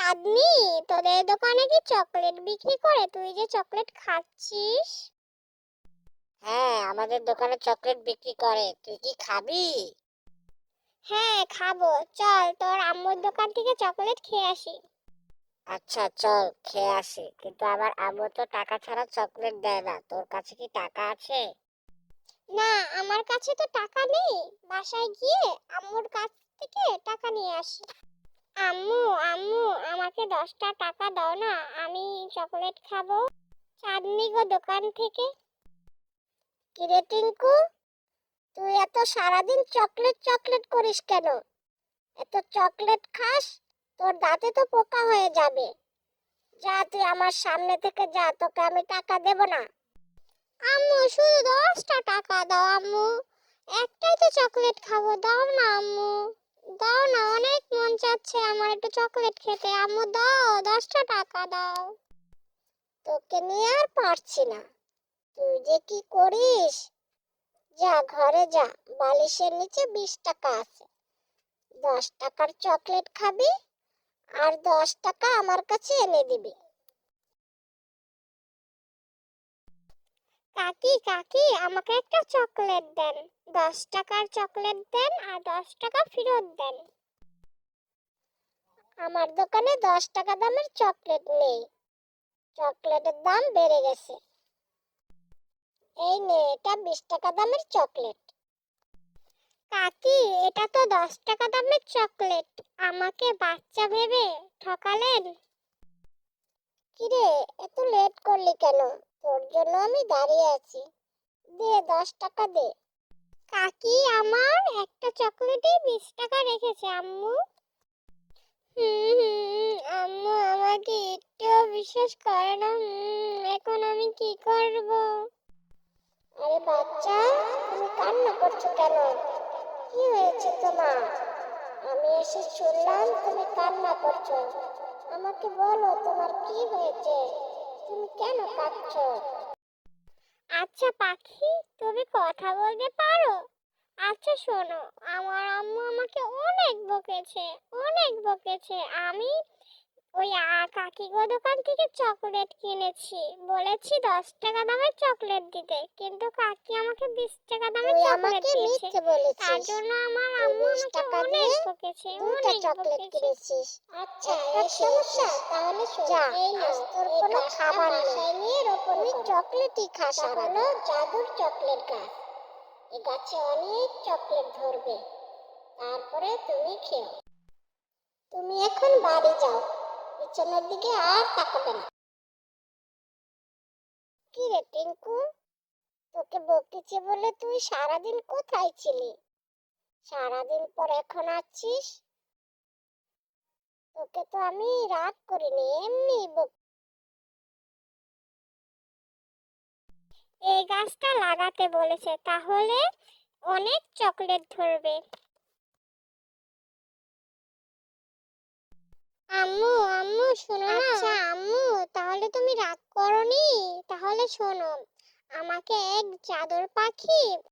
চাঁদনি, তোদের দোকানে কি চকলেট বিক্রি করে? তুই যে চকলেট খাচ্ছিস। হ্যাঁ, আমাদের দোকানে চকলেট বিক্রি করে। তুই কি খাবি? হ্যাঁ খাবো, চল তোর আম্মুর দোকান থেকে চকলেট খেয়ে আসি। আচ্ছা চল খেয়ে আসি, কিন্তু আমার আম্মু তো টাকা ছাড়া চকলেট দেয় না। তোর কাছে কি টাকা আছে? না, আমার কাছে তো টাকা নেই। বাসায় গিয়ে আম্মুর কাছ থেকে টাকা নিয়ে আসি। আম্মু, আম্মু, আমাকে 10টা টাকা দাও না, আমি চকলেট খাবো চাঁদনি গো দোকান থেকে। কিরে টিঙ্কু, তুই এত সারাদিন চকলেট চকলেট করিস কেন? এত চকলেট খাস, তোর দাঁতে তো পোকা হয়ে যাবে। যা তুই আমার সামনে থেকে যা, তোকে আমি টাকা দেব না। আম্মু শুধু 10টা টাকা দাও আম্মু, একটাই তো চকলেট খাবো, দাও না আম্মু, দাও না, অনেক মন চাচ্ছে আমার একটু চকলেট খেতে। আম্মু দাও, 10টা টাকা দাও। তোকে নিয়ে আর পারছি না। তুই যে কি করিস! যা ঘরে যা, বালিশের নিচে 20 টাকা আছে। 10 টাকার চকলেট খাবি আর 10 টাকা আমার কাছে এনে দিবি। কাকি কাকি, আমাকে একটা চকলেট দেন, 10 টাকার চকলেট দেন আর 10 টাকা ফেরত দেন। আমার দোকানে 10 টাকা দামের চকলেট নেই, চকলেটের দাম বেড়ে গেছে। এই নে, এটা 20 টাকা দামের চকলেট। কাকি, এটা তো 10 টাকা দামের চকলেট, আমাকে বাচ্চা ভেবে ঠকালেন। কিরে, এত লেট করলি কেন? তোর জন্য আমি দাঁড়িয়ে আছি। দে, 10 টাকা দে। কাকি, আমার একটা চকলেটে 20 টাকা রেখেছে আম্মু। আম্মু আমাকে একটুও বিশ্বাস করে না। এখন আমি কি করব? আরে বাচ্চা, তুমি কান্না করছো কেন? কি হয়েছে তোমার? আমি এসে শুনলাম তুমি কান্না করছো। আমাকে বলো তোমার কি হয়েছে, তুমি কেন কাঁদছো? আচ্ছা পাখি, তুমি কথা বলতে পারো? আচ্ছা শোনো, আমার আম্মু আমাকে অনেক বকেছে, অনেক বকেছে। আমি ওই কাকিগো দোকান থেকে চকলেট কিনেছি, বলেছি 10 টাকা দামের চকলেট দিতে, কিন্তু কাকি আমাকে 20 টাকা দামের তুই চকলেট আমাকে দিয়েছে। মিথ্যে তার বলেছিস। জন্য আমার তুই আম্মু 20 আমাকে টাকা অনেক দিয়ে বকেছে, 2টা অনেক চকলেট বকেছে। কিনেছিস। আচ্ছা একটা এই সমস্যা, খেয়েছিস। তাহলে শোন, যা, এই আজ নাও, তোর এই কোনো গাছটা খাবার নেই। বাসায় নিয়ে রোপণ তুই করো। চকলেটই খাস এটা হলো সারাদিন। জাদুর চকলেট গাছ, এই গাছে অনেক চকলেট ধরবে, তারপরে তুমি খেও। তুমি এখন বাড়ি যাও, পিছনের দিকে আর তাকাবে না। কি রে টিঙ্কু, তোকে বকেছি বলে তুই সারাদিন কোথায় ছিলি? সারাদিন পর এখন আসছিস? তোকে তো আমি রাগ করিনি, এমনি এই গাছটা লাগাতে বলেছে, তাহলে অনেক চকলেট ধরবে। আম্মু, আম্মু শোনো না। আচ্ছা আম্মু, তাহলে তুমি রাগ করনি? তাহলে শোনো, আমাকে এক জাদুর পাখি